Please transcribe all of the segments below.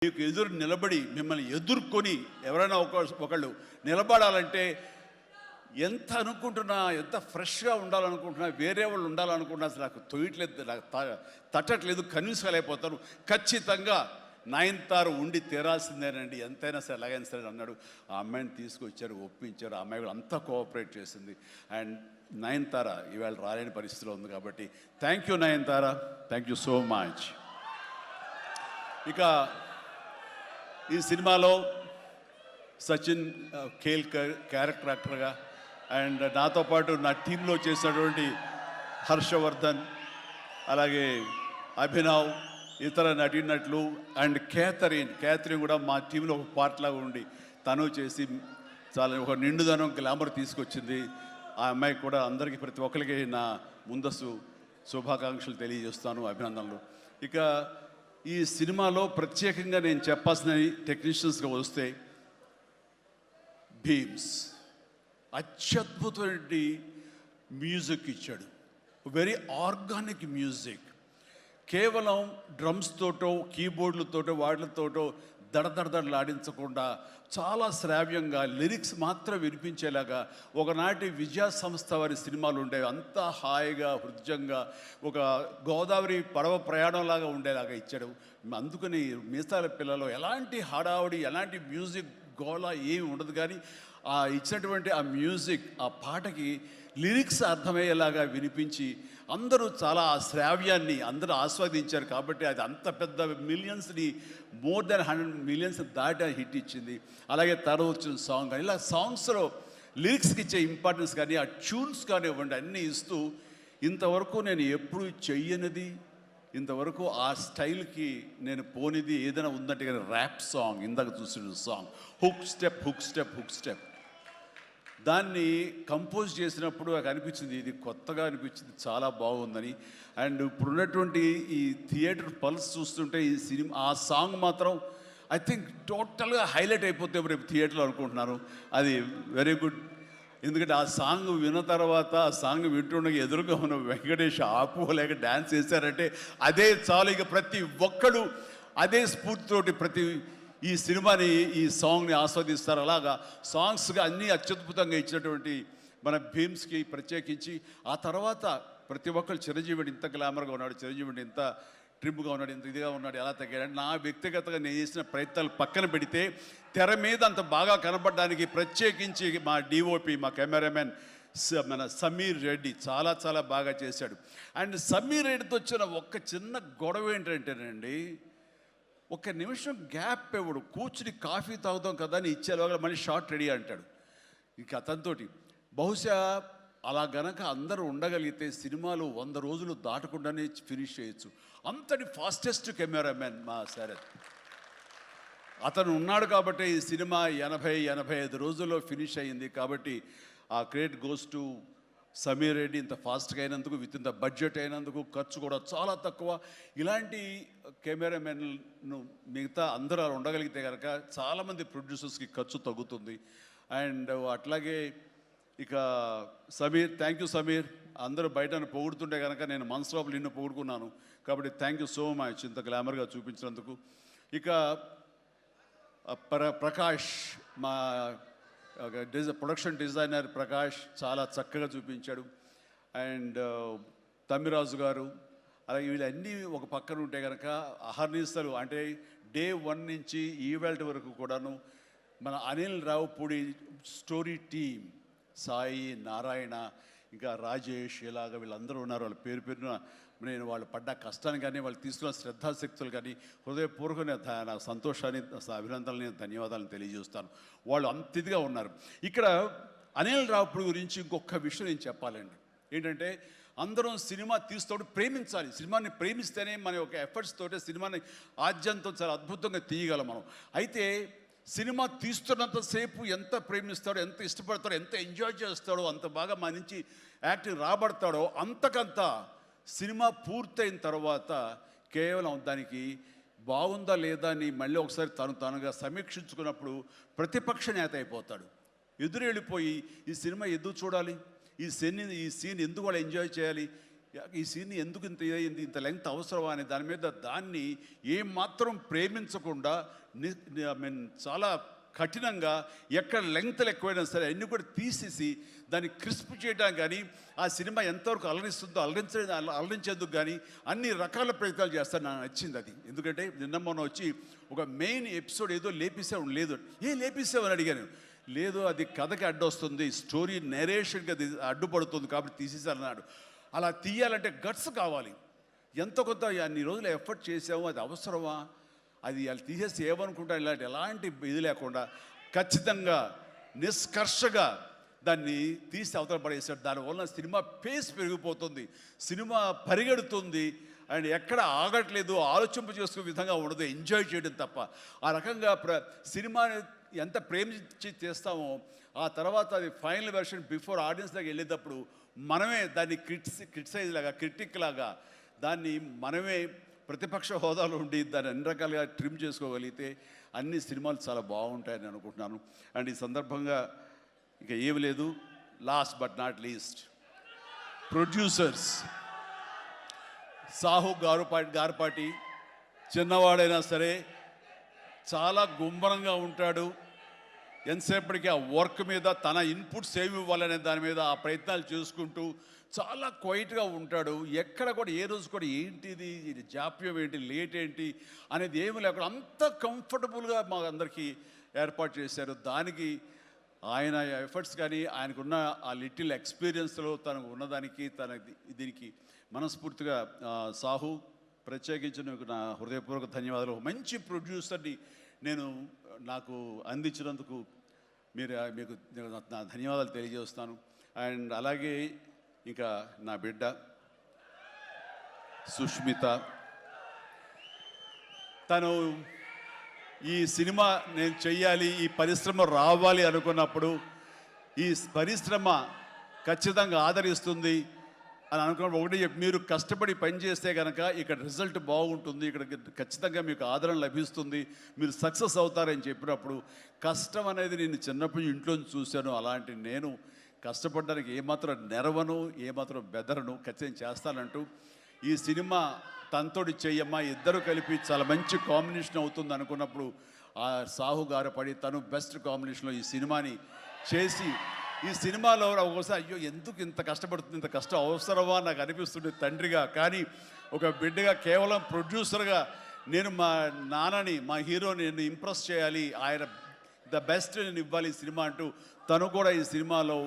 మీకు ఎదురు నిలబడి మిమ్మల్ని ఎదుర్కొని ఎవరైనా ఒకళ్ళు నిలబడాలంటే ఎంత అనుకుంటున్నా, ఎంత ఫ్రెష్గా ఉండాలనుకుంటున్నా, వేరే వాళ్ళు ఉండాలనుకుంటున్నా అసలు నాకు తొయ్యట్లేదు, నాకు తట్టట్లేదు, కన్విన్స్ కాలేకపోతాను. ఖచ్చితంగా నయనతార ఉండి తీరాల్సిందేనండి, ఎంతైనా సరే ఎలాగైనా సరే అన్నాడు. ఆ అమ్మాయిని తీసుకొచ్చారు, ఒప్పించారు. ఆ అమ్మాయి కూడా అంతా కోఆపరేట్ చేసింది. అండ్ నయనతార ఇవాళ రాలేని పరిస్థితిలో ఉంది కాబట్టి thank you Nayanthara, thank you so much. ఇక ఈ సినిమాలో సచిన్ కేల్కర్ క్యారెక్టర్ యాక్టర్గా అండ్ నాతో పాటు నా టీంలో చేసినటువంటి హర్షవర్ధన్, అలాగే అభినవ్, ఇతర నటీనటులు అండ్ క్యాథరిన్ కూడా మా టీంలో ఒక పార్ట్ లాగా ఉండి తను చేసి చాలా ఒక నిండుదనం గ్లామర్ తీసుకొచ్చింది. ఆ అమ్మాయికి కూడా అందరికీ ప్రతి ఒక్కరికి నా ముందస్తు శుభాకాంక్షలు తెలియజేస్తాను, అభినందనలు. ఇక ఈ సినిమాలో ప్రత్యేకంగా నేను చెప్పాల్సిన టెక్నీషియన్స్గా వస్తే భీమ్స్ అత్యద్భుతమైన మ్యూజిక్ ఇచ్చాడు, వెరీ ఆర్గానిక్ మ్యూజిక్. కేవలం డ్రమ్స్ తోటో కీబోర్డులతోటో వాటితోటో దడదడదడలాడించకుండా చాలా శ్రావ్యంగా లిరిక్స్ మాత్రం వినిపించేలాగా ఒకనాటి విజయ సంస్థ వారి సినిమాలు ఉండేవి. అంతా హాయిగా హృద్యంగా ఒక గోదావరి పడవ ప్రయాణంలాగా ఉండేలాగా ఇచ్చాడు. అందుకని మీసాల పిల్లలో ఎలాంటి హడావుడి, ఎలాంటి మ్యూజిక్ గోళ ఏమి ఉండదు. కానీ ఆ ఇచ్చినటువంటి ఆ మ్యూజిక్, ఆ పాటకి లిరిక్స్ అర్థమయ్యేలాగా వినిపించి అందరూ చాలా ఆ శ్రావ్యాన్ని అందరూ ఆస్వాదించారు. కాబట్టి అది అంత పెద్ద మిలియన్స్ని, మోర్ దెన్ 100 మిలియన్స్ దాటి హిట్ ఇచ్చింది. అలాగే తర్వాత వచ్చిన సాంగ్ కానీ ఇలా సాంగ్స్లో లిరిక్స్కి ఇచ్చే ఇంపార్టెన్స్ కానీ ఆ ట్యూన్స్ కానీ ఇవ్వండి అన్నీ ఇస్తూ ఇంతవరకు నేను ఎప్పుడు చెయ్యనిది, ఇంతవరకు ఆ స్టైల్కి నేను పోనిది ఏదైనా ఉందంటే కానీ ర్యాప్ సాంగ్, ఇందాక చూసిన song hook step hook step hook step, దాన్ని కంపోజ్ చేసినప్పుడు నాకు అనిపించింది ఇది కొత్తగా అనిపించింది, చాలా బాగుందని. అండ్ ఇప్పుడున్నటువంటి ఈ థియేటర్ పల్స్ చూస్తుంటే ఈ సినిమా ఆ సాంగ్ మాత్రం ఐ థింక్ టోటల్గా హైలైట్ అయిపోతే రేపు థియేటర్లో అనుకుంటున్నాను. అది వెరీ గుడ్. ఎందుకంటే ఆ సాంగ్ విన్న తర్వాత ఆ సాంగ్ వింటుండగా ఎదురుగా ఉన్న వెంకటేష్ ఆపుకోలేక డ్యాన్స్ చేశారంటే అదే చాలు. ఇక ప్రతి ఒక్కడు అదే స్ఫూర్తితోటి ప్రతి ఈ సినిమాని, ఈ సాంగ్ని ఆస్వాదిస్తారు. అలాగా సాంగ్స్గా అన్నీ అత్యద్భుతంగా ఇచ్చినటువంటి మన భీమ్స్కి ప్రత్యేకించి ఆ తర్వాత ప్రతి ఒక్కరు చిరంజీవి ఇంత గ్లామర్గా ఉన్నాడు, చిరంజీవి ఇంత ట్రిమ్గా ఉన్నాడు, ఇంత ఇదిగా ఉన్నాడు, ఎలా తగ్గాడు. నా వ్యక్తిగతంగా నేను చేసిన ప్రయత్నాలు పక్కన పెడితే తెర మీద అంత బాగా కనపడడానికి ప్రత్యేకించి మా డిఓపి, మా కెమెరామెన్ మన సమీర్ రెడ్డి చాలా చాలా బాగా చేశాడు. అండ్ సమీర్ రెడ్డితో వచ్చిన ఒక్క చిన్న గొడవ ఏంటంటేనండి, ఒక నిమిషం గ్యాప్ ఇవ్వడు. కూర్చుని కాఫీ తాగుతాం కదా అని ఇచ్చేలోగా మళ్ళీ షార్ట్ రెడీ అంటాడు. ఇంక అతనితోటి బహుశా అలా గనక అందరూ ఉండగలిగితే సినిమాలు 100 రోజులు దాటకుండానే ఫినిష్ చేయొచ్చు. అంతటి ఫాస్టెస్ట్ కెమెరామెన్ మా శరత్. అతను ఉన్నాడు కాబట్టి ఈ సినిమా 80-85 రోజుల్లో ఫినిష్ అయ్యింది. కాబట్టి ఆ credit goes to Sameer Reddy. ఇంత ఫాస్ట్గా అయినందుకు, విత్ ఇన్ ద బడ్జెట్ అయినందుకు, ఖర్చు కూడా చాలా తక్కువ. ఇలాంటి కెమెరామెన్ను మిగతా అందరూ ఉండగలిగితే కనుక చాలామంది ప్రొడ్యూసర్స్కి ఖర్చు తగ్గుతుంది. అండ్ అట్లాగే ఇక సమీర్, థ్యాంక్ యూ సమీర్. అందరూ బయట పొగుడుతుంటే కనుక నేను మనసులో నిన్ను పొగుడుకున్నాను. కాబట్టి థ్యాంక్ యూ సో మచ్ ఇంత గ్లామర్గా చూపించినందుకు. ఇక ప్రకాష్, మా ప్రొడక్షన్ డిజైనర్ ప్రకాష్ చాలా చక్కగా చూపించాడు. అండ్ తమ్మిరాజు గారు, అలాగే వీళ్ళన్నీ ఒక పక్కన ఉంటే కనుక అహర్నిశలు అంటే డే 1 నుంచి ఈవెల్ట్ వరకు కూడాను మన అనిల్ రావుపూడి స్టోరీ టీమ్, సాయి, నారాయణ, ఇంకా రాజేష్, ఇలాగ వీళ్ళందరూ ఉన్నారు. వాళ్ళ పేరు పేరున నేను వాళ్ళు పడ్డ కష్టాన్ని కానీ వాళ్ళు తీసుకున్న శ్రద్ధాశక్తులు కానీ హృదయపూర్వకంగా నాకు సంతోషాన్ని, అభినందనలు, ధన్యవాదాలను తెలియజేస్తాను. వాళ్ళు అంత ఇదిగా ఉన్నారు. ఇక్కడ అనిల్ రావుపూడి గురించి ఇంకొక విషయం నేను చెప్పాలండి. ఏంటంటే అందరం సినిమా తీస్తూ ప్రేమించాలి. సినిమాని ప్రేమిస్తేనే మన యొక్క ఎఫర్ట్స్ తోటే సినిమాని ఆద్యంతం చాలా అద్భుతంగా తీయగలం మనం. అయితే సినిమా తీస్తున్నంతసేపు ఎంత ప్రేమిస్తాడో, ఎంత ఇష్టపడతాడో, ఎంత ఎంజాయ్ చేస్తాడో, అంత బాగా మన నుంచి యాక్టింగ్ రాబడతాడో, అంతకంత సినిమా పూర్తయిన తర్వాత కేవలం దానికి బాగుందా లేదా అని మళ్ళీ ఒకసారి తనుగా సమీక్షించుకున్నప్పుడు ప్రతిపక్ష నేత అయిపోతాడు. ఎదురు వెళ్ళిపోయి ఈ సినిమా ఎందుకు చూడాలి, ఈ సీన్ ఎందుకు వాళ్ళు ఎంజాయ్ చేయాలి, ఈ సీన్ ఎందుకు ఇంత ఇదైంది, ఇంత లెంగ్త్ అవసరమా అని దాని మీద దాన్ని ఏమాత్రం ప్రేమించకుండా ఐ మీన్ చాలా కఠినంగా ఎక్కడ లెంగ్త్లు ఎక్కువైనా సరే అన్నీ కూడా తీసేసి దాన్ని క్రిస్ప్ చేయడానికి కానీ ఆ సినిమా ఎంతవరకు అలరిస్తుందో అలరించేందుకు కానీ అన్ని రకాల ప్రయత్నాలు చేస్తాను. నాకు నచ్చింది అది. ఎందుకంటే నిన్న మొన్న వచ్చి ఒక మెయిన్ ఎపిసోడ్ ఏదో లేపేసావు, లేదు లేపేసావు అని అడిగాను. లేదు, అది కథకి అడ్డొస్తుంది, స్టోరీ నెరేషన్కి అది అడ్డుపడుతుంది కాబట్టి తీసేసారన్నాడు. అలా తీయాలంటే గట్స్ కావాలి. ఎంత కొంత అన్ని రోజులు ఎఫర్ట్ చేసాము, అది అవసరమా, అది వాళ్ళు తీసేసి ఏమనుకుంటారు, ఎలాంటి ఇది లేకుండా ఖచ్చితంగా నిష్కర్షగా దాన్ని తీసి అవతల పడేసాడు. దానివల్ల సినిమా పేస్ పెరిగిపోతుంది, సినిమా పరిగెడుతుంది అండ్ ఎక్కడ ఆగట్లేదు, ఆలోచింప చేసుకునే విధంగా ఉండదు, ఎంజాయ్ చేయడం తప్ప. ఆ రకంగా సినిమాని ఎంత ప్రేమించి చేస్తామో ఆ తర్వాత అది ఫైనల్ వెర్షన్ బిఫోర్ ఆడియన్స్ దగ్గర వెళ్ళేటప్పుడు మనమే దాన్ని క్రిటిసైజ్ లాగా క్రిటిక్ లాగా దాన్ని మనమే ప్రతిపక్ష హోదాలో ఉండి దాన్ని అన్ని రకాలుగా ట్రిమ్ చేసుకోగలిగితే అన్ని సినిమాలు చాలా బాగుంటాయని అనుకుంటున్నాను. అండ్ ఈ సందర్భంగా ఇక ఏమి లేదు, last but not least producers Sahu Garapati చిన్నవాడైనా సరే చాలా గుంభరంగా ఉంటాడు. ఎంతసేపటికి ఆ వర్క్ మీద తన ఇన్పుట్స్ ఏమి ఇవ్వాలనే దాని మీద ఆ ప్రయత్నాలు చేసుకుంటూ చాలా క్వైట్గా ఉంటాడు. ఎక్కడ కూడా ఏ రోజు కూడా ఏంటిది ఇది జాప్యం ఏంటి, లేట్ ఏంటి అనేది ఏమి లేకుండా అంత కంఫర్టబుల్గా మా అందరికీ ఏర్పాటు చేశారు. దానికి ఆయన ఎఫర్ట్స్ కానీ ఆయనకున్న ఆ లిటిల్ ఎక్స్పీరియన్స్లో తనకు ఉన్నదానికి దీనికి మనస్ఫూర్తిగా సాహు ప్రత్యేకించి నా హృదయపూర్వక ధన్యవాదాలు. మంచి ప్రొడ్యూసర్ని నాకు అందించినందుకు మీకు నా ధన్యవాదాలు తెలియజేస్తాను. అండ్ అలాగే ఇంకా నా బిడ్డ సుష్మిత, తను ఈ సినిమా నేను చెయ్యాలి, ఈ పరిశ్రమ రావాలి అనుకున్నప్పుడు ఈ పరిశ్రమ ఖచ్చితంగా ఆదరిస్తుంది అని అనుకున్నప్పుడు ఒకటి మీరు కష్టపడి పనిచేస్తే కనుక ఇక్కడ రిజల్ట్ బాగుంటుంది, ఇక్కడ ఖచ్చితంగా మీకు ఆదరణ లభిస్తుంది, మీరు సక్సెస్ అవుతారని చెప్పినప్పుడు కష్టం అనేది నేను చిన్నప్పుడు ఇంట్లో చూశాను. అలాంటి నేను కష్టపడడానికి ఏమాత్రం నెరవను, ఏమాత్రం బెదరను, ఖచ్చితంగా చేస్తానంటూ ఈ సినిమా తనతోటి చెయ్యమ్మా ఇద్దరు కలిపి చాలా మంచి కాంబినేషన్ అవుతుంది అనుకున్నప్పుడు ఆ సాహు గారు పడి తను బెస్ట్ కాంబినేషన్లో ఈ సినిమాని చేసి ఈ సినిమాలో ఒకసారి అయ్యో ఎందుకు ఇంత కష్టపడుతుంది, ఇంత కష్టం అవసరమా నాకు అనిపిస్తుంది తండ్రిగా. కానీ ఒక బిడ్డగా కేవలం ప్రొడ్యూసర్గా నేను మా నాన్నని మా హీరోని నేను ఇంప్రెస్ చేయాలి, ఆయన ద బెస్ట్ నేను ఇవ్వాలి ఈ సినిమా అంటూ తను కూడా ఈ సినిమాలో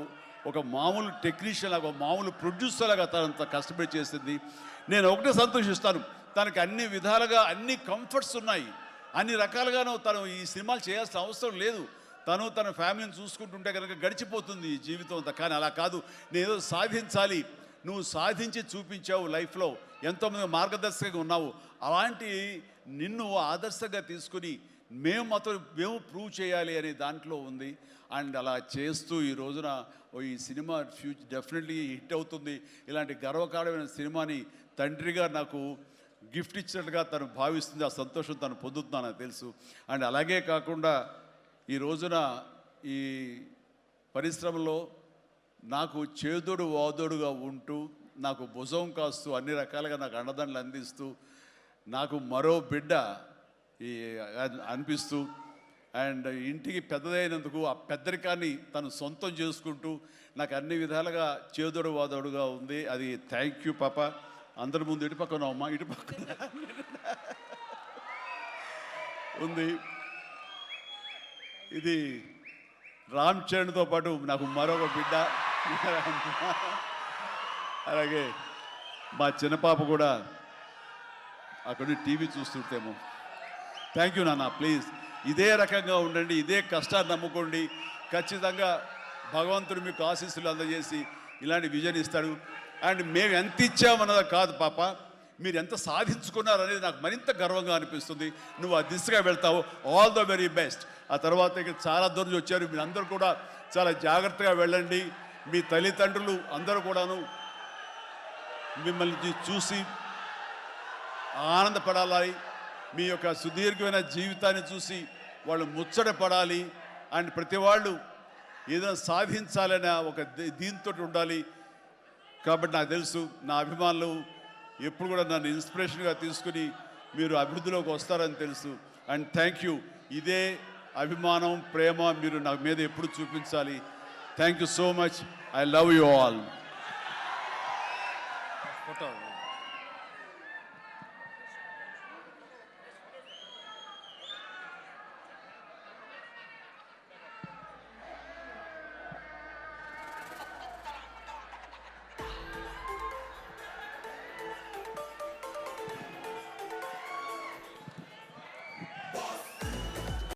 ఒక మామూలు టెక్నీషియన్ లాగా మామూలు ప్రొడ్యూసర్ లాగా తనంత కష్టపడి చేసింది. నేను ఒకటే సంతోషిస్తాను, తనకి అన్ని విధాలుగా అన్ని కంఫర్ట్స్ ఉన్నాయి, అన్ని రకాలుగాను తను ఈ సినిమాలు చేయాల్సిన అవసరం లేదు. తన ఫ్యామిలీని చూసుకుంటుంటే కనుక గడిచిపోతుంది ఈ జీవితం అంతా. కానీ అలా కాదు, నేనేదో సాధించాలి, నువ్వు సాధించి చూపించావు, లైఫ్లో ఎంతోమంది మార్గదర్శకంగా ఉన్నావు, అలాంటి నిన్ను ఆదర్శంగా తీసుకుని మేము ప్రూవ్ చేయాలి అనే దాంట్లో ఉంది. అండ్ అలా చేస్తూ ఈ రోజున ఈ సినిమా డెఫినెట్లీ హిట్ అవుతుంది. ఇలాంటి గర్వకారణమైన సినిమాని తండ్రిగా నాకు గిఫ్ట్ ఇచ్చినట్టుగా తను భావిస్తుంది, ఆ సంతోషం తను పొందుతున్నానని తెలుసు. అండ్ అలాగే కాకుండా ఈ రోజున ఈ పరిశ్రమలో నాకు చేదోడు వాదోడుగా ఉంటూ నాకు భుజం కాస్తూ అన్ని రకాలుగా నాకు అండదండలు అందిస్తూ నాకు మరో బిడ్డ అనిపిస్తూ అండ్ ఇంటికి పెద్దదైనందుకు ఆ పెద్దరికాన్ని తను సొంతం చేసుకుంటూ నాకు అన్ని విధాలుగా చేదోడు వాదోడుగా ఉంది. అది థ్యాంక్ యూ పాప. అందరి ముందు ఇటు పక్కన అమ్మ ఇటు పక్కన ఉంది. ఇది రామ్ చరణ్తో పాటు నాకు మరొక బిడ్డ, అలాగే మా చిన్న పాప కూడా అక్కడ టీవీ చూస్తుంటేమో. థ్యాంక్ యూ నాన్న, ప్లీజ్ ఇదే రకంగా ఉండండి, ఇదే కష్టాన్ని నమ్ముకోండి, ఖచ్చితంగా భగవంతుడు మీకు ఆశీస్సులు అందజేసి ఇలాంటి విజన్ ఇస్తాడు. అండ్ మేము ఎంత ఇచ్చామన్నది కాదు పాప, మీరు ఎంత సాధించుకున్నారనేది నాకు మరింత గర్వంగా అనిపిస్తుంది. నువ్వు ఆ దిశగా వెళ్తావు, ఆల్ ద వెరీ బెస్ట్. ఆ తర్వాత ఇక చాలా దూరం వచ్చారు, మీరు అందరూ కూడా చాలా జాగ్రత్తగా వెళ్ళండి. మీ తల్లిదండ్రులు అందరూ కూడాను మిమ్మల్ని చూసి ఆనందపడాలి, మీ యొక్క సుదీర్ఘమైన జీవితాన్ని చూసి వాళ్ళు ముచ్చటపడాలి. అండ్ ప్రతి వాళ్ళు ఏదైనా సాధించాలనే ఒక దీంతో ఉండాలి. కాబట్టి నాకు తెలుసు నా అభిమానులు ఎప్పుడు కూడా నన్ను ఇన్స్పిరేషన్గా తీసుకుని మీరు అభివృద్ధిలోకి వస్తారని తెలుసు. And thank you. ఇదే అభిమానం ప్రేమ మీరు నా మీద ఎప్పుడు చూపించాలి. Thank you so much. I love you all. Photo